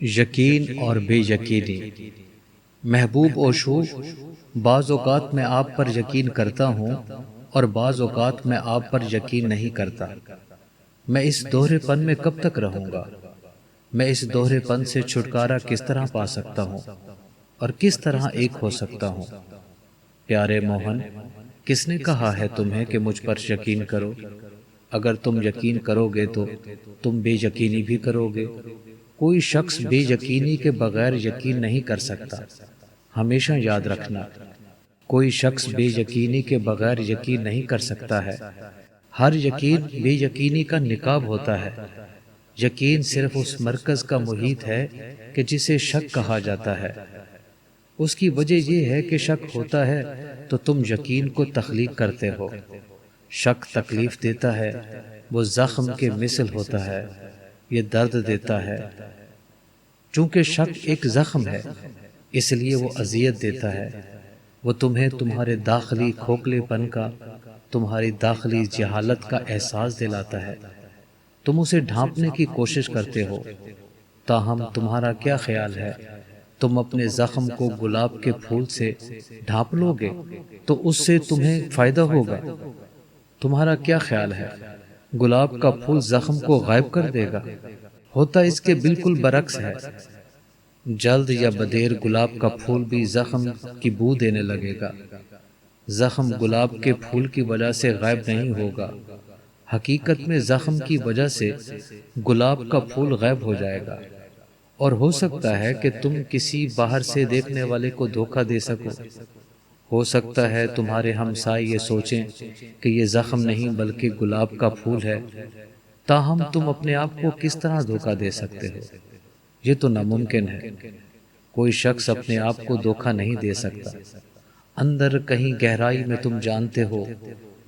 یقین اور بے یقینی۔ محبوب اوشو، بعض اوقات میں آپ پر یقین کرتا ہوں اور بعض اوقات میں آپ پر یقین نہیں کرتا۔ میں اس دوہرے پن میں کب تک رہوں گا؟ میں اس دوہرے پن سے چھٹکارا کس طرح پا سکتا ہوں اور کس طرح ایک ہو سکتا ہوں؟ پیارے موہن، کس نے کہا ہے تمہیں کہ مجھ پر یقین کرو؟ اگر تم یقین کرو گے تو تم بے یقینی بھی کرو گے۔ کوئی شخص بے یقینی کے بغیر یقین نہیں کر سکتا۔ ہمیشہ یاد رکھنا، کوئی شخص بے یقینی کے بغیر یقین نہیں کر سکتا ہے۔ ہر یقین بے یقینی کا نقاب ہوتا ہے۔ یقین صرف اس مرکز کا محیط ہے کہ جسے شک کہا جاتا ہے۔ اس کی وجہ یہ ہے کہ شک ہوتا ہے تو تم یقین کو تخلیق کرتے ہو۔ شک تکلیف دیتا ہے، وہ زخم کے مثل ہوتا ہے، یہ درد دیتا ہے۔ چونکہ شک ایک زخم ہے اس لیے وہ اذیت دیتا ہے۔ وہ تمہیں تمہارے داخلی کھوکھلے پن کا، تمہاری داخلی جہالت کا احساس دلاتا ہے۔ تم اسے ڈھانپنے کی کوشش کرتے ہو، تاہم تمہارا کیا خیال ہے؟ تم اپنے زخم کو گلاب کے پھول سے ڈھانپ لو گے تو اس سے تمہیں فائدہ ہوگا؟ تمہارا کیا خیال ہے؟ گلاب کا پھول زخم کو غائب کر دے گا؟ ہوتا اس کے بالکل برعکس ہے۔ جلد یا بدیر گلاب کا پھول بھی زخم کی بو دینے لگے گا۔ زخم گلاب کے پھول کی وجہ سے غائب نہیں ہوگا، حقیقت میں زخم کی وجہ سے گلاب کا پھول غائب ہو جائے گا۔ اور ہو سکتا ہے کہ تم کسی باہر سے دیکھنے والے کو دھوکہ دے سکو۔ ہو سکتا ہے تمہارے ہمسائے یہ سوچیں کہ یہ زخم نہیں بلکہ گلاب کا پھول ہے، تاہم تم اپنے آپ کو کس طرح دھوکہ دے سکتے ہو؟ یہ تو ناممکن ہے۔ کوئی شخص اپنے آپ کو دھوکہ نہیں دے سکتا۔ اندر کہیں گہرائی میں تم جانتے ہو،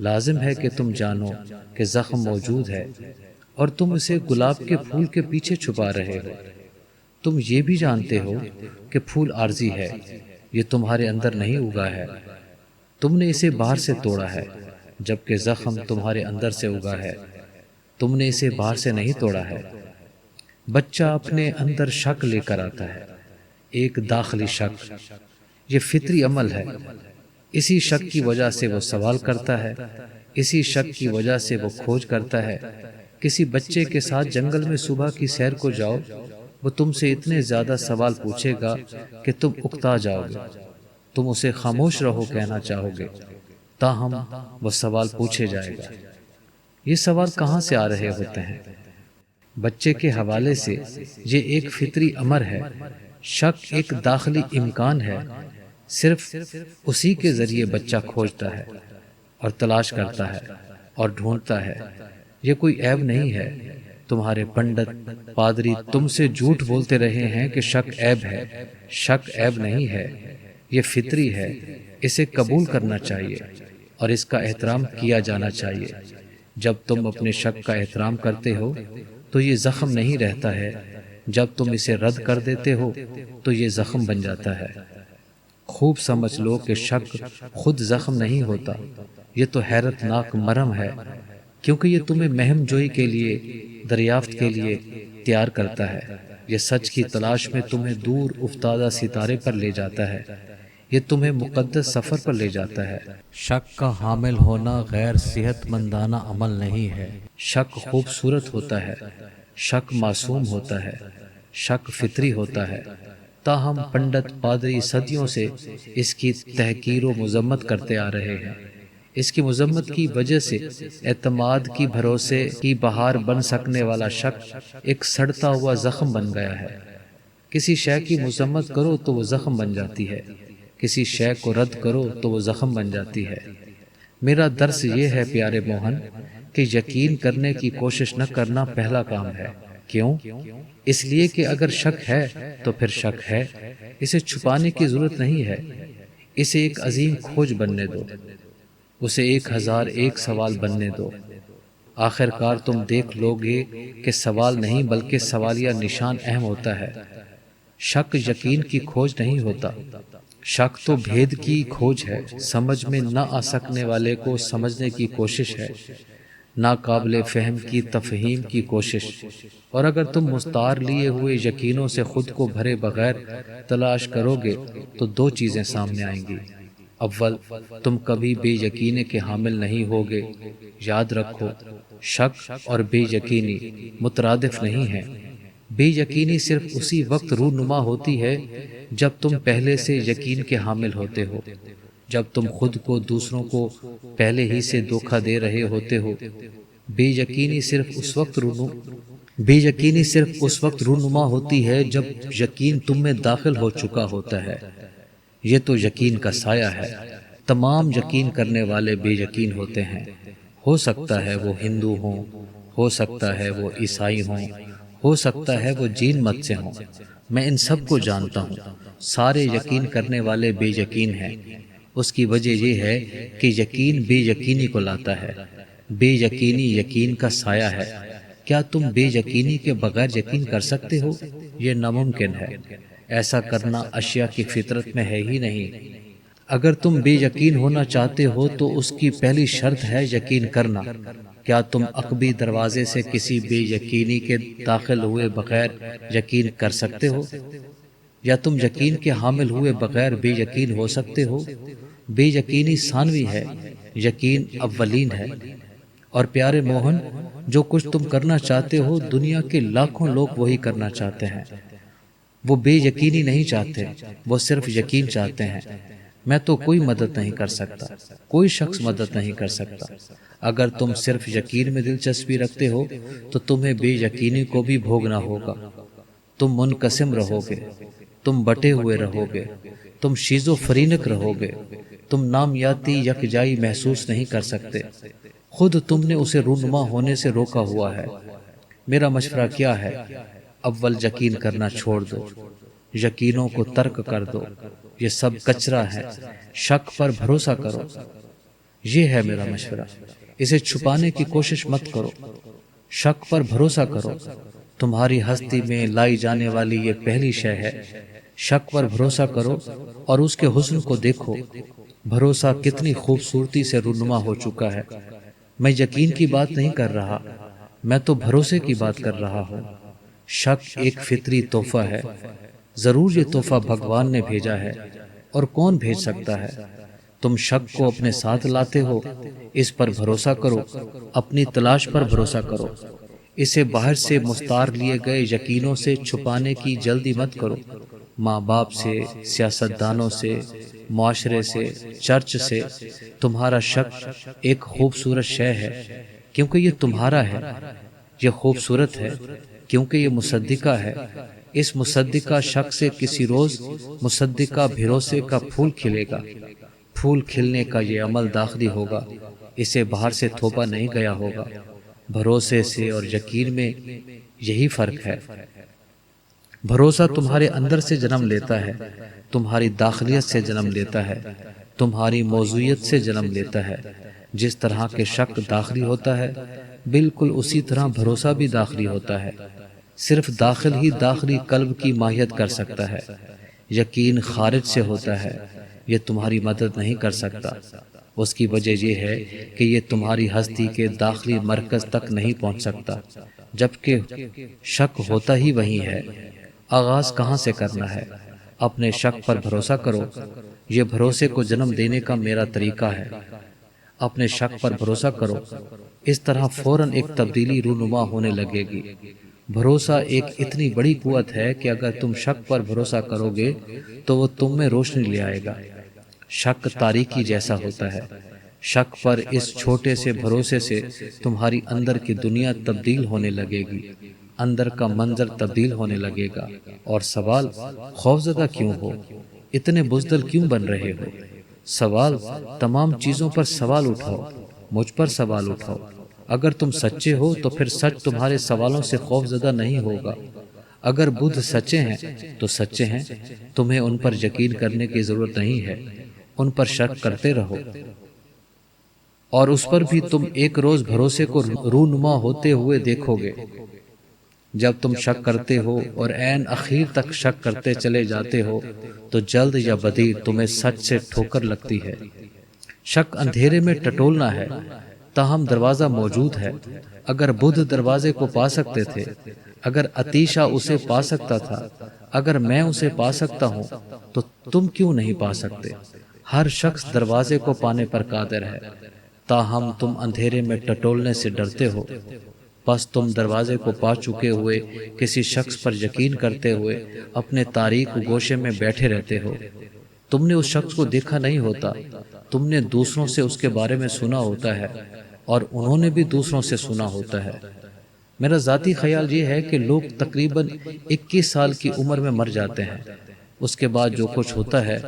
لازم ہے کہ تم جانو کہ زخم موجود ہے اور تم اسے گلاب کے پھول کے پیچھے چھپا رہے ہو۔ تم یہ بھی جانتے ہو کہ پھول عارضی ہے، یہ تمہارے اندر نہیں اگا ہے، تم نے اسے باہر سے توڑا ہے، جبکہ زخم تمہارے اندر سے اگا ہے، تم نے اسے باہر سے نہیں توڑا ہے۔ بچہ اپنے اندر شک لے کر آتا ہے، ایک داخلی شک، یہ فطری عمل ہے۔ اسی شک کی وجہ سے وہ سوال کرتا ہے، اسی شک کی وجہ سے وہ کھوج کرتا ہے۔ کسی بچے کے ساتھ جنگل میں صبح کی سیر کو جاؤ، وہ تم سے اتنے زیادہ سوال پوچھے گا کہ تم اکتا جاؤ گے۔ تم اسے خاموش رہو کہنا چاہو گے، تاہم وہ سوال پوچھے جائے گا۔ یہ سوال کہاں سے آ رہے ہوتے ہیں؟ بچے کے حوالے سے یہ ایک فطری امر ہے۔ شک ایک داخلی امکان ہے، صرف اسی کے ذریعے بچہ کھوجتا ہے اور تلاش کرتا ہے اور ڈھونڈتا ہے۔ یہ کوئی عیب نہیں ہے۔ تمہارے پنڈت پادری تم سے جھوٹ بولتے رہے ہیں کہ شک عیب ہے۔ شک عیب نہیں ہے، یہ فطری ہے۔ اسے قبول کرنا چاہیے اور اس کا احترام کیا جانا چاہیے۔ جب تم اپنے شک کا احترام کرتے ہو تو یہ زخم نہیں رہتا ہے، جب تم اسے رد کر دیتے ہو تو یہ زخم بن جاتا ہے۔ خوب سمجھ لو کہ شک خود زخم نہیں ہوتا، یہ تو حیرت ناک مرہم ہے، کیونکہ یہ تمہیں مہم جوئی کے لیے، دریافت کے لیے تیار کرتا ہے۔ یہ سچ کی تلاش میں تمہیں دور افتادہ ستارے پر لے جاتا ہے، یہ تمہیں مقدس سفر پر لے جاتا ہے۔ شک کا حامل ہونا غیر صحت مندانہ عمل نہیں ہے۔ شک خوبصورت ہوتا ہے، شک معصوم ہوتا ہے، شک فطری ہوتا ہے، تاہم پنڈت پادری صدیوں سے اس کی تحقیر و مذمت کرتے آ رہے ہیں۔ اس کی مذمت کی وجہ سے اعتماد کی بھروسے کی بہار بن سکنے والا شک ایک سڑتا ہوا زخم بن گیا ہے۔ کسی شے کی مذمت کرو تو وہ زخم بن جاتی ہے، کسی شے کو رد کرو تو وہ زخم بن جاتی ہے۔ میرا درس یہ ہے پیارے موہن کہ یقین کرنے کی کوشش نہ کرنا پہلا کام ہے۔ کیوں؟ اس لیے کہ اگر شک ہے تو پھر شک ہے، اسے چھپانے کی ضرورت نہیں ہے۔ اسے ایک عظیم کھوج بننے دو، اسے 1001 سوال بننے دو۔ آخر کار تم دیکھ لو گے کہ سوال نہیں بلکہ سوالیہ نشان اہم ہوتا ہے۔ شک یقین کی کھوج نہیں ہوتا، شک تو بھید کی کھوج ہے، سمجھ میں نہ آ سکنے والے کو سمجھنے کی کوشش ہے۔ ناقابل فہم کی تفہیم کی کوشش، اور اگر تم مستعار لیے ہوئے یقینوں سے خود کو بھرے بغیر تلاش کرو گے تو دو چیزیں سامنے آئیں گی۔ اول، تم کبھی بے یقینی کے حامل نہیں ہوگے۔ یاد رکھو، شک اور بے یقینی مترادف نہیں ہیں۔ بے یقینی صرف اسی وقت رونما ہوتی ہے جب تم پہلے سے یقین کے حامل ہوتے ہو، جب تم خود کو دوسروں کو پہلے ہی سے دھوکہ دے رہے ہوتے ہو۔ بے یقینی صرف اس وقت رونما ہوتی ہے جب یقین تم میں داخل ہو چکا ہوتا ہے۔ یہ تو یقین کا سایہ ہے۔ تمام یقین کرنے والے بے یقین ہوتے ہیں۔ ہو سکتا ہے وہ ہندو ہوں، ہو سکتا ہے وہ عیسائی ہوں، ہو سکتا ہے وہ جین مت سے ہوں، میں ان سب کو جانتا ہوں۔ سارے یقین کرنے والے بے یقین ہیں۔ اس کی وجہ یہ ہے کہ یقین بے یقینی کو لاتا ہے۔ بے یقینی یقین کا سایہ ہے۔ کیا تم بے یقینی کے بغیر یقین کر سکتے ہو؟ یہ ناممکن ہے۔ ایسا کرنا اشیاء کی فطرت میں ہے ہی نہیں۔ اگر تم بے یقین ہونا چاہتے ہو تو اس کی پہلی شرط ہے یقین کرنا۔ کیا تم عقبی دروازے سے کسی بے یقینی کے داخل ہوئے بغیر یقین کر سکتے ہو؟ یا تم یقین کے حامل ہوئے بغیر بے یقین ہو سکتے ہو؟ بے یقینی ثانوی ہے، یقین اولین ہے۔ اور پیارے موہن، جو کچھ تم کرنا چاہتے ہو دنیا کے لاکھوں لوگ وہی کرنا چاہتے ہیں۔ وہ بے یقینی نہیں چاہتے، وہ صرف یقین چاہتے ہیں۔ میں تو کوئی مدد نہیں کر سکتا، کوئی شخص مدد نہیں کر سکتا۔ اگر تم صرف یقین میں دلچسپی رکھتے ہو تو تمہیں بے یقینی کو بھی بھوگنا ہوگا۔ تم منقسم رہو گے، تم بٹے ہوئے رہو گے، تم شیزوفرینک رہو گے، تم نامیاتی یکجائی محسوس نہیں کر سکتے۔ خود تم نے اسے رونما ہونے سے روکا ہوا ہے۔ میرا مشورہ کیا ہے؟ اول یقین کرنا چھوڑ دو، یقینوں کو ترک کر دو، یہ سب کچرا ہے۔ شک پر بھروسہ کرو، یہ ہے میرا مشورہ۔ اسے چھپانے کی کوشش مت کرو، شک پر بھروسہ کرو۔ تمہاری ہستی میں لائی جانے والی یہ پہلی شے ہے۔ شک پر بھروسہ کرو اور اس کے حسن کو دیکھو۔ بھروسہ کتنی خوبصورتی سے رونما ہو چکا ہے۔ میں یقین کی بات نہیں کر رہا، میں تو بھروسے کی بات کر رہا ہوں۔ شک ایک فطری تحفہ ہے۔ ضرور یہ تحفہ بھگوان نے بھیجا ہے، اور کون بھیج سکتا ہے؟ تم شک کو اپنے ساتھ لاتے ہو، اس پر بھروسہ کرو، اپنی تلاش پر بھروسہ کرو۔ اسے باہر سے مستعار لیے گئے یقینوں سے چھپانے کی جلدی مت کرو۔ ماں باپ سے، سیاستدانوں سے، معاشرے سے، چرچ سے۔ تمہارا شک ایک خوبصورت شے ہے کیونکہ یہ تمہارا ہے۔ یہ خوبصورت ہے کیونکہ یہ مصدقہ ہے۔ اس مصدقہ شک سے کسی روز مصدقہ بھروسے کا پھول کھلے گا۔ پھول کھلنے کا یہ عمل داخلی ہوگا، اسے باہر سے تھوپا نہیں گیا ہوگا۔ بھروسے سے اور یقین میں یہی فرق ہے۔ بھروسہ تمہارے اندر سے جنم لیتا ہے، تمہاری داخلیت سے جنم لیتا ہے، تمہاری موضوعیت سے جنم لیتا ہے۔ جس طرح کے شک داخلی ہوتا ہے، بالکل اسی طرح بھروسہ بھی داخلی ہوتا ہے۔ صرف داخل ہی داخلی قلب کی ماہیت کر سکتا ہے۔ یقین خارج سے ہوتا ہے، یہ تمہاری مدد نہیں کر سکتا۔ اس کی وجہ یہ ہے کہ یہ تمہاری ہستی کے داخلی مرکز تک نہیں پہنچ سکتا، جبکہ شک ہوتا ہی وہی ہے۔ آغاز کہاں سے کرنا ہے؟ اپنے شک پر بھروسہ کرو۔ یہ بھروسے کو جنم دینے کا میرا طریقہ ہے۔ اپنے شک پر بھروسہ کرو، اس طرح فوراً ایک تبدیلی رونما ہونے لگے گی۔ بھروسہ ایک اتنی بڑی قوت ہے کہ اگر تم شک پر بھروسہ کرو گے تو وہ تم میں روشنی لے آئے گا۔ شک تاریکی جیسا ہوتا ہے۔ شک پر اس چھوٹے سے بھروسے سے تمہاری اندر کی دنیا تبدیل ہونے لگے گی، اندر کا منظر تبدیل ہونے لگے گا۔ اور سوال، خوفزدہ کیوں ہو؟ اتنے بزدل کیوں بن رہے ہو؟ سوال، تمام چیزوں پر سوال اٹھاؤ، مجھ پر سوال اٹھاؤ۔ اگر تم سچے ہو تو پھر سچ تمہارے سوالوں سے خوفزدہ نہیں ہوگا۔ اگر بدھ سچے ہیں تو سچے ہیں، تمہیں ان پر یقین کرنے کی ضرورت نہیں ہے، ان پر شک کرتے رہو، اور اس پر بھی تم ایک روز بھروسے کو رونما ہوتے ہوئے دیکھو گے۔ جب تم شک کرتے ہو اور عین اخیر تک شک کرتے چلے جاتے ہو تو جلد یا بدیر تمہیں سچ سے ٹھوکر لگتی ہے۔ شک اندھیرے میں ٹٹولنا ہے، تاہم دروازہ موجود ہے۔ اگر بدھ دروازے کو پا سکتے تھے، اگر اتیشا اسے پا سکتا تھا، اگر میں اسے پا سکتا ہوں تو تم کیوں نہیں پا سکتے؟ ہر شخص دروازے کو پانے پر قادر ہے، تاہم تم اندھیرے میں ٹٹولنے سے ڈرتے ہو۔ بس تم دروازے کو پا چکے ہوئے کسی شخص پر یقین کرتے ہوئے اپنے تاریک گوشے میں بیٹھے رہتے ہو۔ تم نے اس شخص کو دیکھا نہیں ہوتا، تم نے دوسروں سے اس کے بارے میں سنا ہوتا ہے اور انہوں نے بھی دوسروں سے سنا ہوتا ہے۔ میرا ذاتی خیال یہ ہے کہ لوگ تقریباً 21 سال کی عمر میں مر جاتے ہیں۔ اس کے بعد جو کچھ ہوتا ہے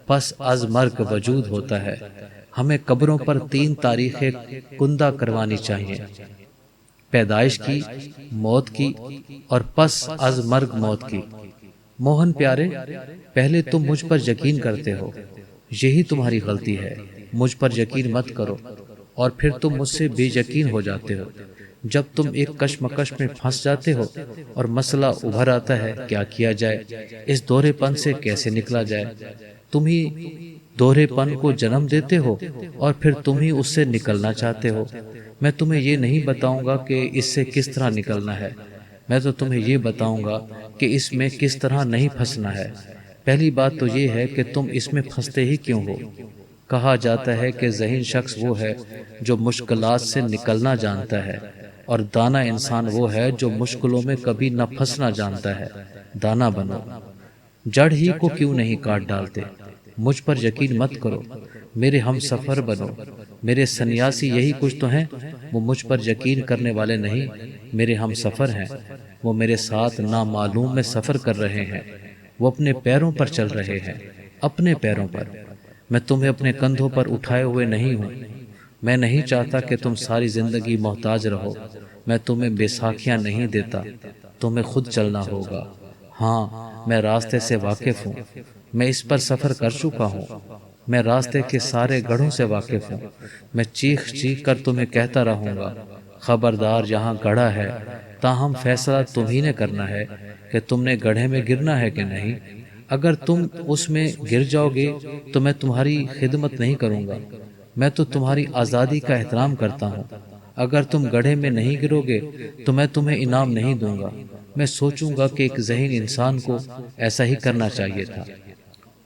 پس از مرگ وجود ہوتا ہے۔ ہمیں قبروں پر 3 تاریخیں کندہ کروانی چاہیے: پیدائش کی، موت کی اور پس از مرگ موت کی۔ موہن پیارے، پہلے تم مجھ پر یقین کرتے ہو، یہی تمہاری غلطی ہے۔ مجھ پر یقین مت کرو اور پھر تم مجھ سے بے یقین ہو جاتے ہو۔ جب تم ایک کشمکش میں پھنس جاتے ہو اور مسئلہ ابھر آتا ہے کیا کیا جائے، اس دورے پن سے کیسے نکلا جائے، تم ہی دورے پن کو جنم دیتے ہو اور پھر تم ہی اس سے نکلنا چاہتے ہو۔ میں تمہیں یہ نہیں بتاؤں گا کہ اس سے کس طرح نکلنا ہے، میں تو تمہیں یہ بتاؤں گا کہ اس میں کس طرح نہیں پھنسنا ہے۔ پہلی بات تو یہ ہے کہ تم اس میں پھنستے ہی کیوں ہو۔ کہا جاتا ہے کہ ذہین شخص وہ ہے جو مشکلات سے نکلنا جانتا ہے، اور دانا انسان وہ ہے جو مشکلوں میں کبھی نہ پھنسنا جانتا ہے۔ دانا بنو، جڑ ہی کو کیوں نہیں کاٹ ڈالتے؟ مجھ پر یقین مت کرو، میرے ہم سفر بنو۔ میرے سنیاسی یہی کچھ تو ہیں، وہ مجھ پر یقین کرنے والے نہیں، میرے ہم سفر ہیں۔ وہ میرے ساتھ نامعلوم میں سفر کر رہے ہیں، وہ اپنے پیروں پر چل رہے ہیں، اپنے پیروں پر۔ میں تمہیں اپنے کندھوں پر اٹھائے ہوئے نہیں ہوں۔ میں نہیں چاہتا کہ تم ساری زندگی محتاج رہو۔ میں تمہیں بیساکھیاں نہیں دیتا، تمہیں خود چلنا ہوگا۔ ہاں، میں راستے سے واقف ہوں، میں اس پر سفر کر چکا ہوں، میں راستے کے سارے گڑھوں سے واقف ہوں۔ میں چیخ چیخ کر تمہیں کہتا رہوں گا، خبردار یہاں گڑھا ہے، تاہم فیصلہ تم ہی نے کرنا ہے کہ تم نے گڑھے میں گرنا ہے کہ نہیں۔ اگر تم اس میں گر جاؤ گے تو میں تمہاری خدمت نہیں کروں گا، میں تو تمہاری آزادی کا احترام کرتا ہوں۔ اگر تم گڑھے میں نہیں گرو گے تو میں تمہیں انعام نہیں دوں گا۔ میں سوچوں گا کہ ایک ذہین انسان کو ایسا ہی کرنا چاہیے تھا،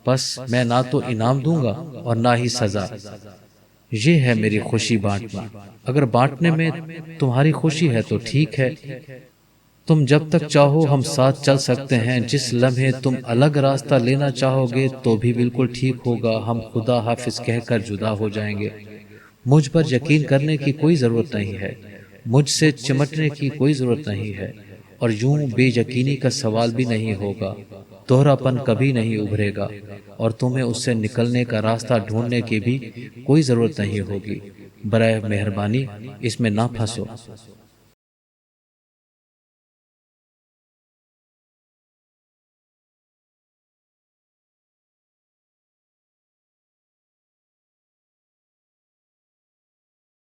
بس میں نہ تو انعام دوں گا اور نہ ہی سزا۔ یہ ہے میری خوشی بانٹنا۔ اگر بانٹنے میں تمہاری خوشی ہے تو ٹھیک ہے، تم جب تک چاہو ہم ساتھ چل سکتے ہیں۔ جس لمحے تم الگ راستہ لینا چاہو گے تو بھی بالکل ٹھیک ہوگا، ہم خدا حافظ کہہ کر جدا ہو جائیں گے۔ مجھ پر یقین کرنے کی کوئی ضرورت نہیں ہے، مجھ سے چمٹنے کی کوئی ضرورت نہیں ہے، اور یوں بے یقینی کا سوال بھی نہیں ہوگا۔ دوہرا پن کبھی نہیں ابھرے گا اور تمہیں اس سے نکلنے کا راستہ ڈھونڈنے کی بھی کوئی ضرورت نہیں ہوگی۔ برائے مہربانی اس میں نہ پھنسو۔